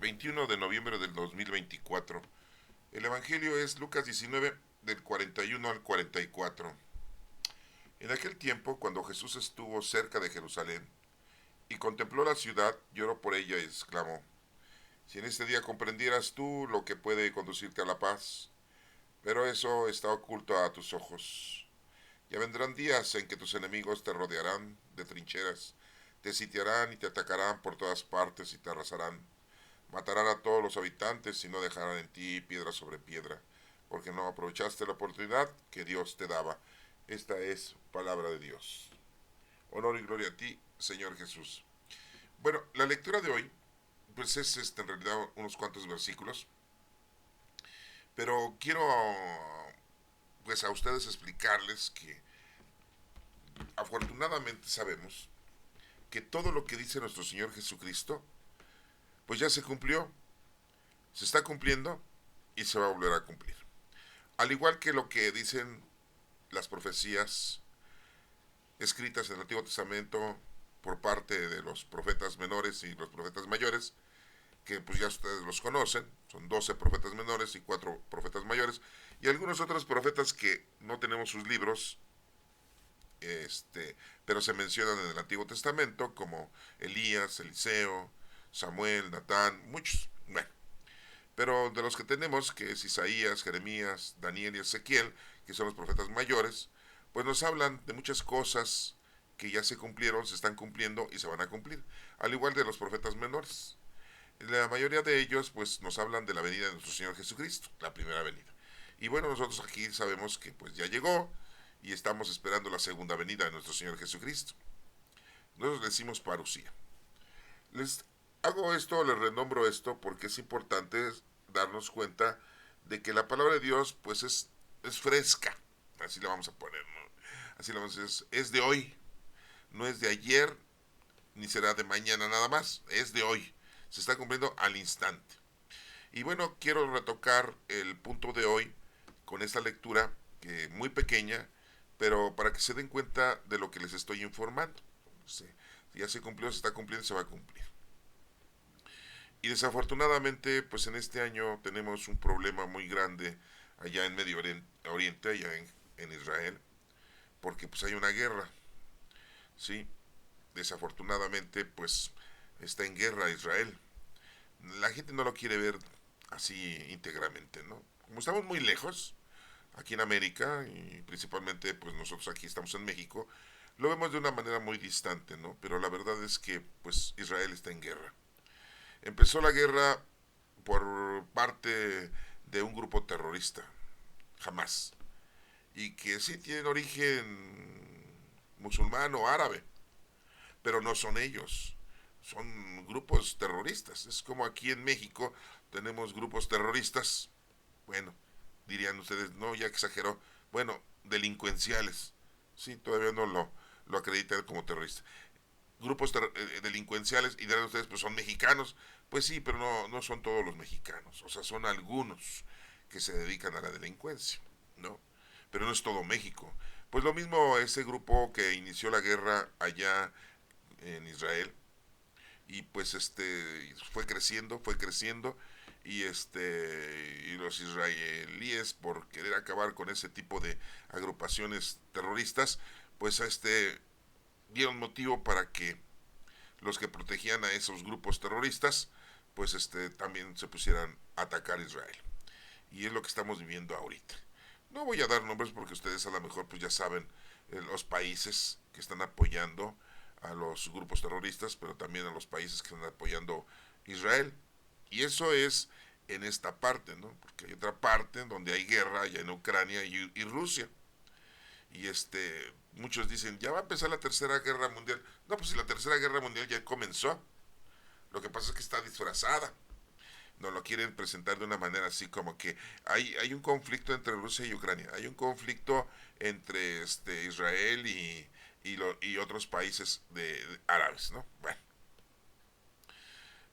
21 de noviembre del 2024. El Evangelio es Lucas 19, del 41 al 44. En aquel tiempo, cuando Jesús estuvo cerca de Jerusalén y contempló la ciudad, lloró por ella y exclamó: si en este día comprendieras tú lo que puede conducirte a la paz, pero eso está oculto a tus ojos. Ya vendrán días en que tus enemigos te rodearán de trincheras, te sitiarán y te atacarán por todas partes y te arrasarán. Matarán a todos los habitantes y no dejarán en ti piedra sobre piedra, porque no aprovechaste la oportunidad que Dios te daba. Esta es palabra de Dios. Honor y gloria a ti, Señor Jesús. Bueno, la lectura de hoy, pues es en realidad unos cuantos versículos, pero quiero pues a ustedes explicarles que afortunadamente sabemos que todo lo que dice nuestro Señor Jesucristo, pues ya se cumplió, se está cumpliendo y se va a volver a cumplir. Al igual que lo que dicen las profecías escritas en el Antiguo Testamento por parte de los profetas menores y los profetas mayores, que pues ya ustedes los conocen, son 12 profetas menores y 4 profetas mayores, y algunos otros profetas que no tenemos sus libros, pero se mencionan en el Antiguo Testamento, como Elías, Eliseo, Samuel, Natán, muchos. Bueno, pero de los que tenemos, que es Isaías, Jeremías, Daniel y Ezequiel, que son los profetas mayores, pues nos hablan de muchas cosas que ya se cumplieron, se están cumpliendo y se van a cumplir, al igual de los profetas menores. La mayoría de ellos pues nos hablan de la venida de nuestro Señor Jesucristo, la primera venida. Y bueno, nosotros aquí sabemos que pues ya llegó y estamos esperando la segunda venida de nuestro Señor Jesucristo. Nosotros decimos parucía. Les hago esto, les renombro esto porque es importante darnos cuenta de que la palabra de Dios pues es fresca, así la vamos a poner, ¿no? Así la vamos a decir, es de hoy, no es de ayer, ni será de mañana nada más, es de hoy, se está cumpliendo al instante. Y bueno, quiero retocar el punto de hoy con esta lectura, que muy pequeña, pero para que se den cuenta de lo que les estoy informando. Sí, ya se cumplió, se está cumpliendo, se va a cumplir. Y desafortunadamente, pues en este año tenemos un problema muy grande allá en Medio Oriente, allá en Israel, porque pues hay una guerra, ¿sí? Desafortunadamente, pues está en guerra Israel. La gente no lo quiere ver así íntegramente, ¿no? Como estamos muy lejos, aquí en América, y principalmente pues nosotros aquí estamos en México, lo vemos de una manera muy distante, ¿no? Pero la verdad es que pues Israel está en guerra. Empezó la guerra por parte de un grupo terrorista, Hamas, y que sí tienen origen musulmán o árabe, pero no son ellos, son grupos terroristas. Es como aquí en México tenemos grupos terroristas, bueno, dirían ustedes, no, ya exageró, bueno, delincuenciales, sí, todavía no lo acreditan como terrorista. Grupos delincuenciales, y dirán ustedes, pues son mexicanos, pues sí, pero no son todos los mexicanos, o sea, son algunos que se dedican a la delincuencia, ¿no? Pero no es todo México. Pues lo mismo ese grupo que inició la guerra allá en Israel, y pues fue creciendo, y los israelíes, por querer acabar con ese tipo de agrupaciones terroristas, pues dieron motivo para que los que protegían a esos grupos terroristas pues también se pusieran a atacar a Israel, y es lo que estamos viviendo ahorita. No voy a dar nombres porque ustedes a lo mejor pues ya saben los países que están apoyando a los grupos terroristas, pero también a los países que están apoyando a Israel. Y eso es en esta parte, ¿no? Porque hay otra parte donde hay guerra, allá en Ucrania y Rusia. Y muchos dicen, ya va a empezar la tercera guerra mundial. No, pues si la tercera guerra mundial ya comenzó. Lo que pasa es que está disfrazada. No lo quieren presentar de una manera así como que hay un conflicto entre Rusia y Ucrania, hay un conflicto entre Israel y otros países de árabes, ¿no? Bueno,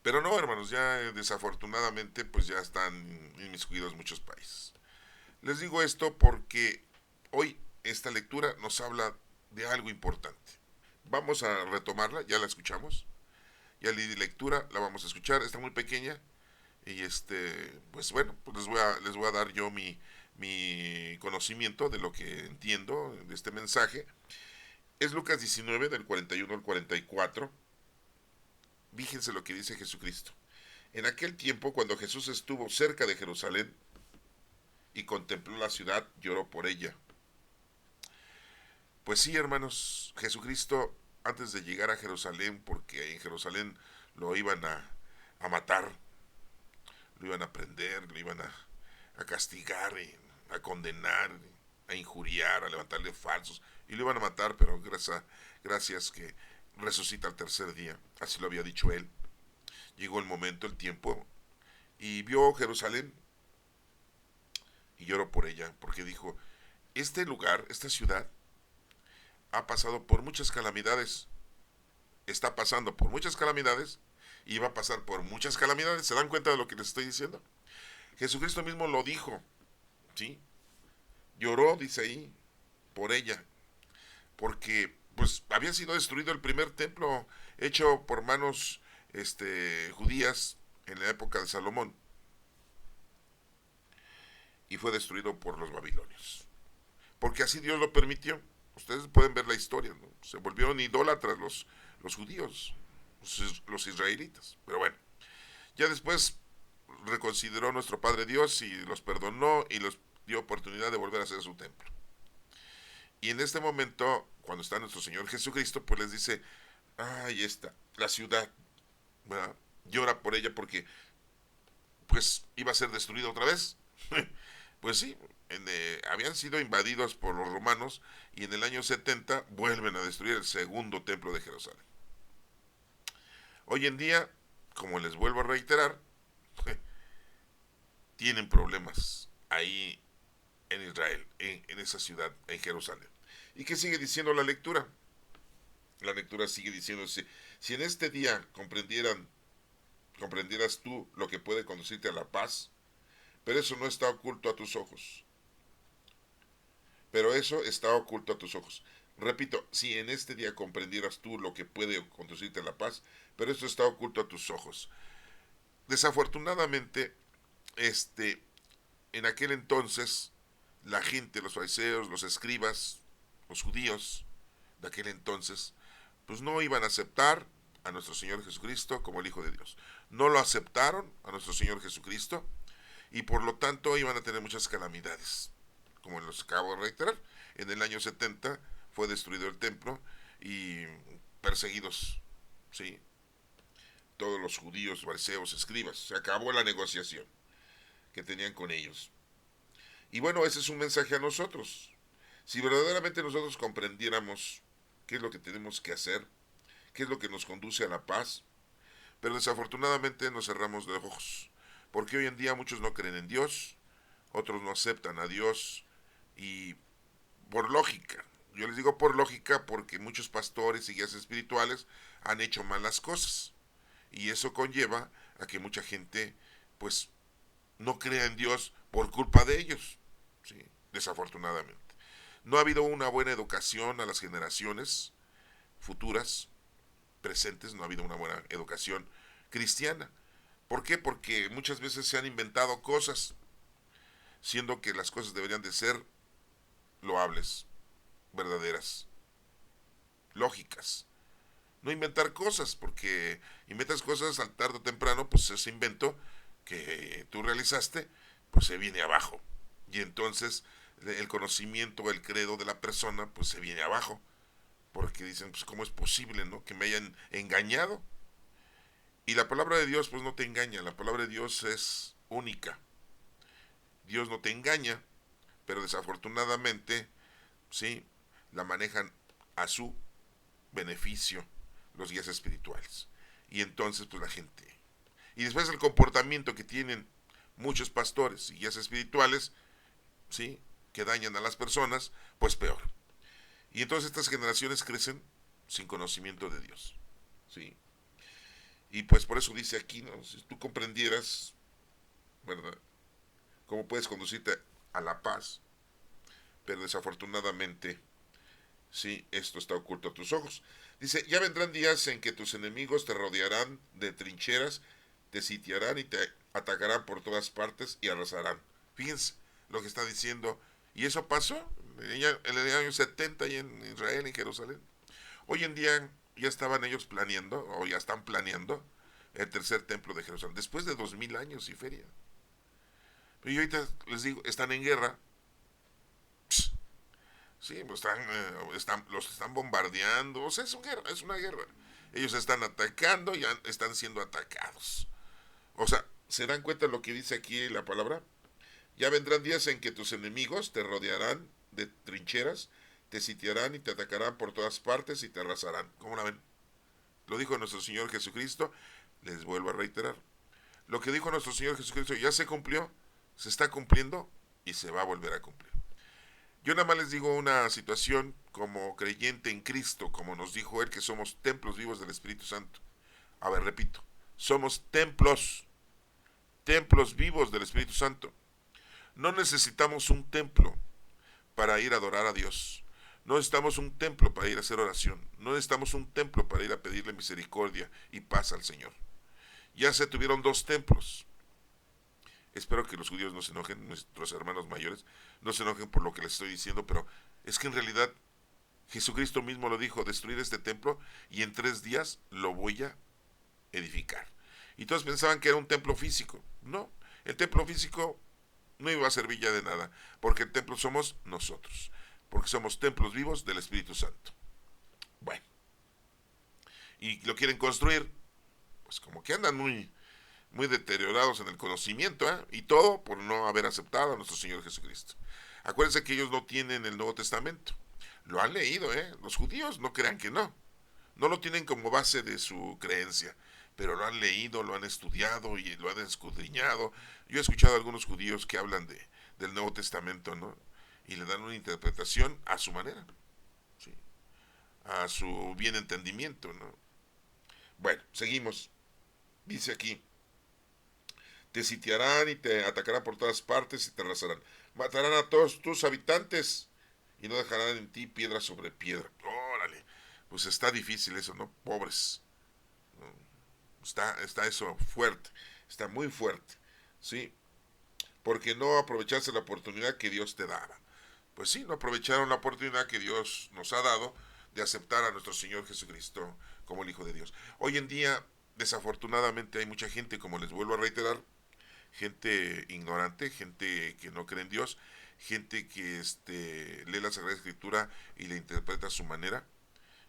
pero no, hermanos, ya desafortunadamente pues ya están inmiscuidos muchos países. Les digo esto porque hoy esta lectura nos habla de algo importante. Vamos a retomarla, ya la escuchamos, ya la lectura la vamos a escuchar, está muy pequeña, Y pues bueno, pues les voy a dar yo mi conocimiento de lo que entiendo de este mensaje. Es Lucas 19 del 41 al 44. Fíjense lo que dice Jesucristo. En aquel tiempo, cuando Jesús estuvo cerca de Jerusalén y contempló la ciudad, lloró por ella. Pues sí, hermanos, Jesucristo, antes de llegar a Jerusalén, porque en Jerusalén lo iban a matar, lo iban a prender, lo iban a castigar, a condenar, a injuriar, a levantarle falsos, y lo iban a matar, pero gracias que resucita al tercer día, así lo había dicho él. Llegó el momento, el tiempo, y vio Jerusalén y lloró por ella, porque dijo, este lugar, esta ciudad, ha pasado por muchas calamidades, está pasando por muchas calamidades y va a pasar por muchas calamidades. ¿Se dan cuenta de lo que les estoy diciendo? Jesucristo mismo lo dijo, ¿sí? Lloró, dice ahí, por ella, porque pues había sido destruido el primer templo hecho por manos judías en la época de Salomón y fue destruido por los babilonios. Porque así Dios lo permitió. Ustedes pueden ver la historia, ¿no? Se volvieron idólatras los judíos, los israelitas. Pero bueno, ya después reconsideró nuestro Padre Dios y los perdonó y les dio oportunidad de volver a hacer su templo. Y en este momento, cuando está nuestro Señor Jesucristo, pues les dice, ahí está, la ciudad, ¿verdad? Llora por ella porque pues iba a ser destruida otra vez. Pues sí, habían sido invadidos por los romanos y en el año 70 vuelven a destruir el segundo templo de Jerusalén. Hoy en día, como les vuelvo a reiterar, tienen problemas ahí en Israel, en esa ciudad, en Jerusalén. ¿Y qué sigue diciendo la lectura? La lectura sigue diciendo, si en este día comprendieras tú lo que puede conducirte a la paz, pero eso no está oculto a tus ojos. Pero eso está oculto a tus ojos. Repito, si en este día comprendieras tú lo que puede conducirte a la paz, pero eso está oculto a tus ojos. Desafortunadamente, en aquel entonces, la gente, los fariseos, los escribas, los judíos de aquel entonces, pues no iban a aceptar a nuestro Señor Jesucristo como el Hijo de Dios. No lo aceptaron a nuestro Señor Jesucristo y por lo tanto iban a tener muchas calamidades. Como los acabo de reiterar, en el año 70 fue destruido el templo y perseguidos, ¿sí? Todos los judíos, fariseos, escribas. Se acabó la negociación que tenían con ellos. Y bueno, ese es un mensaje a nosotros. Si verdaderamente nosotros comprendiéramos qué es lo que tenemos que hacer, qué es lo que nos conduce a la paz, pero desafortunadamente nos cerramos de ojos, porque hoy en día muchos no creen en Dios, otros no aceptan a Dios y por lógica, yo les digo por lógica porque muchos pastores y guías espirituales han hecho malas cosas y eso conlleva a que mucha gente pues no crea en Dios por culpa de ellos, ¿sí? Desafortunadamente. No ha habido una buena educación a las generaciones futuras, presentes, no ha habido una buena educación cristiana. ¿Por qué? Porque muchas veces se han inventado cosas, siendo que las cosas deberían de ser loables, verdaderas, lógicas. No inventar cosas, porque inventas cosas al tarde o temprano, pues ese invento que tú realizaste, pues se viene abajo. Y entonces el conocimiento, el credo de la persona, pues se viene abajo. Porque dicen, pues cómo es posible, ¿no? Que me hayan engañado. Y la palabra de Dios, pues no te engaña. La palabra de Dios es única. Dios no te engaña, pero desafortunadamente, sí, la manejan a su beneficio los guías espirituales. Y entonces, pues la gente. Y después el comportamiento que tienen muchos pastores y guías espirituales, ¿sí? Que dañan a las personas, pues peor. Y entonces estas generaciones crecen sin conocimiento de Dios, ¿sí? Y pues por eso dice aquí, ¿no? Si tú comprendieras, ¿verdad? Cómo puedes conducirte a la paz, pero desafortunadamente, sí, esto está oculto a tus ojos. Dice, ya vendrán días en que tus enemigos te rodearán de trincheras, te sitiarán y te atacarán por todas partes y arrasarán. Fíjense lo que está diciendo. Y eso pasó en el año 70 y en Israel, en Jerusalén. Hoy en día ya estaban ellos planeando, o ya están planeando, el tercer templo de Jerusalén, después de 2000 años y feria. Pero yo ahorita les digo, están en guerra. Pss, sí, pues los están bombardeando. O sea, es una guerra. Ellos están atacando y están siendo atacados. O sea, ¿se dan cuenta de lo que dice aquí la palabra? Ya vendrán días en que tus enemigos te rodearán de trincheras, te sitiarán y te atacarán por todas partes y te arrasarán. ¿Cómo la ven? Lo dijo nuestro Señor Jesucristo. Les vuelvo a reiterar. Lo que dijo nuestro Señor Jesucristo ya se cumplió, se está cumpliendo y se va a volver a cumplir. Yo nada más les digo una situación como creyente en Cristo, como nos dijo Él, que somos templos vivos del Espíritu Santo. A ver, repito, somos templos vivos del Espíritu Santo. No necesitamos un templo para ir a adorar a Dios. No necesitamos un templo para ir a hacer oración. No necesitamos un templo para ir a pedirle misericordia y paz al Señor. Ya se tuvieron 2 templos. Espero que los judíos no se enojen, nuestros hermanos mayores, no se enojen por lo que les estoy diciendo, pero es que en realidad Jesucristo mismo lo dijo, destruir este templo y en 3 días lo voy a edificar. Y todos pensaban que era un templo físico. No, el templo físico no iba a servir ya de nada, porque el templo somos nosotros, porque somos templos vivos del Espíritu Santo. Bueno, y lo quieren construir, pues como que andan muy deteriorados en el conocimiento, ¿eh? Y todo por no haber aceptado a nuestro Señor Jesucristo. Acuérdense que ellos no tienen el Nuevo Testamento. Lo han leído, ¿eh? Los judíos no crean que no. No lo tienen como base de su creencia, pero lo han leído, lo han estudiado y lo han escudriñado. Yo he escuchado a algunos judíos que hablan del Nuevo Testamento, ¿no? Y le dan una interpretación a su manera, ¿sí? A su bien entendimiento, ¿no? Bueno, seguimos. Dice aquí, te sitiarán y te atacarán por todas partes y te arrasarán. Matarán a todos tus habitantes y no dejarán en ti piedra sobre piedra. Órale, pues está difícil eso, ¿no? Pobres. Está eso fuerte, está muy fuerte, ¿sí? Porque no aprovechaste la oportunidad que Dios te daba. Pues sí, no aprovecharon la oportunidad que Dios nos ha dado de aceptar a nuestro Señor Jesucristo como el Hijo de Dios. Hoy en día, desafortunadamente, hay mucha gente, como les vuelvo a reiterar, gente ignorante, gente que no cree en Dios, gente que lee la Sagrada Escritura y la interpreta a su manera.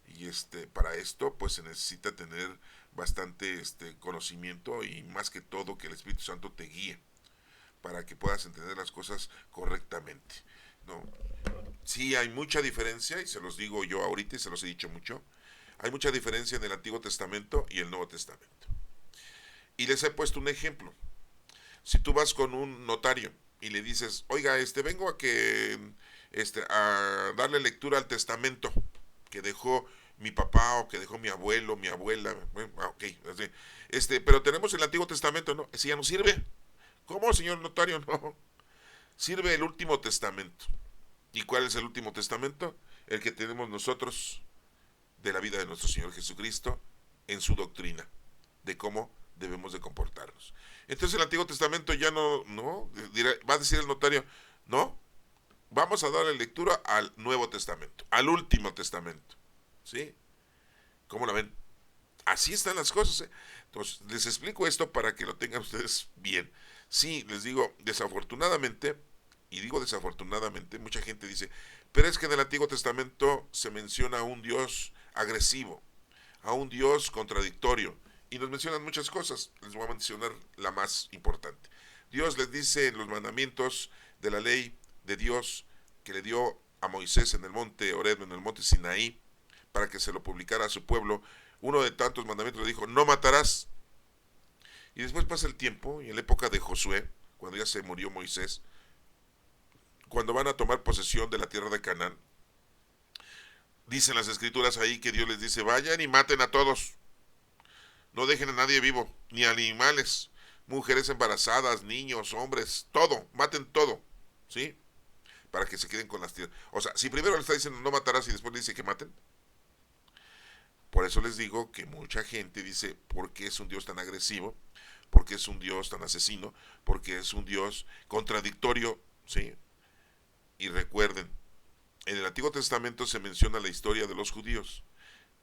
Y para esto pues se necesita tener bastante conocimiento y más que todo que el Espíritu Santo te guíe para que puedas entender las cosas correctamente, ¿no? Sí hay mucha diferencia, y se los digo yo ahorita y se los he dicho mucho, hay mucha diferencia en el Antiguo Testamento y el Nuevo Testamento. Y les he puesto un ejemplo. Si tú vas con un notario y le dices, oiga, vengo a darle lectura al testamento que dejó mi papá o que dejó mi abuelo, mi abuela, bueno, ok, pero tenemos el Antiguo Testamento, ¿no? Ese ya no sirve. ¿Cómo, señor notario? No, sirve el Último Testamento. ¿Y cuál es el Último Testamento? El que tenemos nosotros de la vida de nuestro Señor Jesucristo en su doctrina, de cómo debemos de comportarnos. Entonces el Antiguo Testamento ya no, va a decir el notario, no, vamos a darle lectura al Nuevo Testamento, al Último Testamento, ¿sí? ¿Cómo la ven? Así están las cosas, ¿eh? Entonces, les explico esto para que lo tengan ustedes bien. Sí, les digo, desafortunadamente, y digo desafortunadamente, mucha gente dice, pero es que en el Antiguo Testamento se menciona a un Dios agresivo, a un Dios contradictorio, y nos mencionan muchas cosas. Les voy a mencionar la más importante. Dios les dice en los mandamientos de la ley de Dios que le dio a Moisés en el monte Horeb, en el monte Sinaí, para que se lo publicara a su pueblo. Uno de tantos mandamientos le dijo, no matarás. Y después pasa el tiempo, y en la época de Josué, cuando ya se murió Moisés, cuando van a tomar posesión de la tierra de Canaán, dicen las escrituras ahí que Dios les dice, vayan y maten a todos. No dejen a nadie vivo, ni animales, mujeres embarazadas, niños, hombres, todo, maten todo, ¿sí? Para que se queden con las tierras. O sea, si primero le está diciendo no matarás y después le dice que maten. Por eso les digo que mucha gente dice, ¿por qué es un Dios tan agresivo? porque es un Dios tan asesino, porque es un Dios contradictorio, ¿sí? Y recuerden, en el Antiguo Testamento se menciona la historia de los judíos,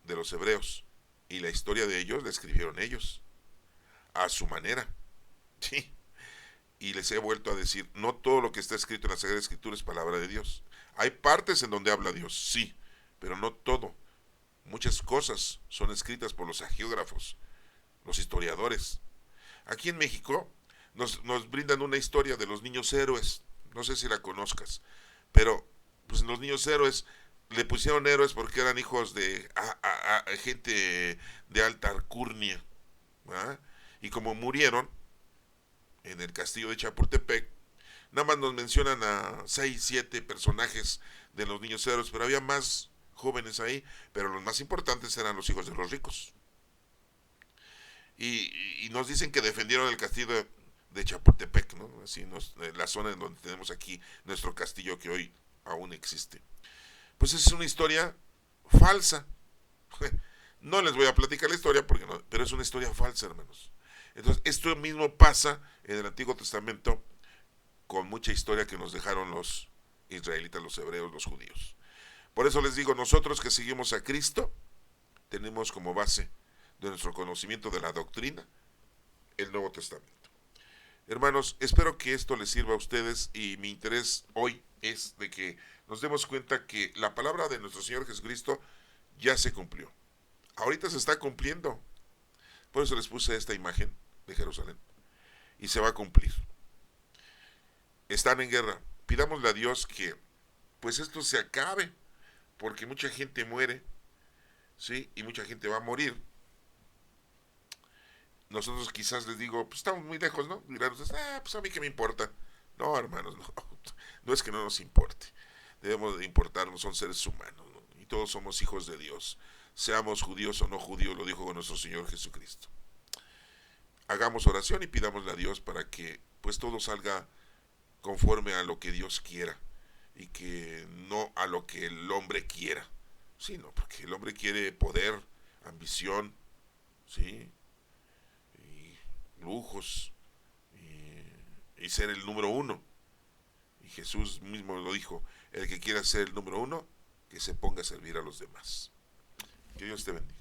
de los hebreos, y la historia de ellos la escribieron ellos, a su manera, ¿sí? Y les he vuelto a decir, no todo lo que está escrito en la Sagrada Escritura es palabra de Dios. Hay partes en donde habla Dios, sí, pero no todo. Muchas cosas son escritas por los hagiógrafos, los historiadores. Aquí en México nos brindan una historia de los niños héroes, no sé si la conozcas, pero pues los niños héroes le pusieron héroes porque eran hijos de gente de alta alcurnia, ¿verdad? Y como murieron en el castillo de Chapultepec, nada más nos mencionan a 6, 7 personajes de los niños héroes, pero había más jóvenes ahí, pero los más importantes eran los hijos de los ricos. Y nos dicen que defendieron el castillo de Chapultepec, ¿no? Así la zona en donde tenemos aquí nuestro castillo que hoy aún existe. Pues es una historia falsa. No les voy a platicar la historia, porque no, pero es una historia falsa, hermanos. Entonces, esto mismo pasa en el Antiguo Testamento con mucha historia que nos dejaron los israelitas, los hebreos, los judíos. Por eso les digo, nosotros que seguimos a Cristo, tenemos como base de nuestro conocimiento de la doctrina el Nuevo Testamento. Hermanos, espero que esto les sirva a ustedes y mi interés hoy es de que nos demos cuenta que la palabra de nuestro Señor Jesucristo ya se cumplió. Ahorita se está cumpliendo. Por eso les puse esta imagen de Jerusalén. Y se va a cumplir. Están en guerra. Pidámosle a Dios que pues esto se acabe, porque mucha gente muere, ¿sí? Y mucha gente va a morir. Nosotros quizás les digo, pues estamos muy lejos, ¿no? Dirán ustedes, pues a mí qué me importa. No, hermanos, no. No es que no nos importe. Debemos de importarnos, son seres humanos, ¿no? Y todos somos hijos de Dios. Seamos judíos o no judíos, lo dijo nuestro Señor Jesucristo. Hagamos oración y pidámosle a Dios para que pues todo salga conforme a lo que Dios quiera y que no a lo que el hombre quiera. Sí, no, porque el hombre quiere poder, ambición, sí, y lujos y ser el número uno. Y Jesús mismo lo dijo, el que quiera ser el número uno, que se ponga a servir a los demás. Que Dios te bendiga.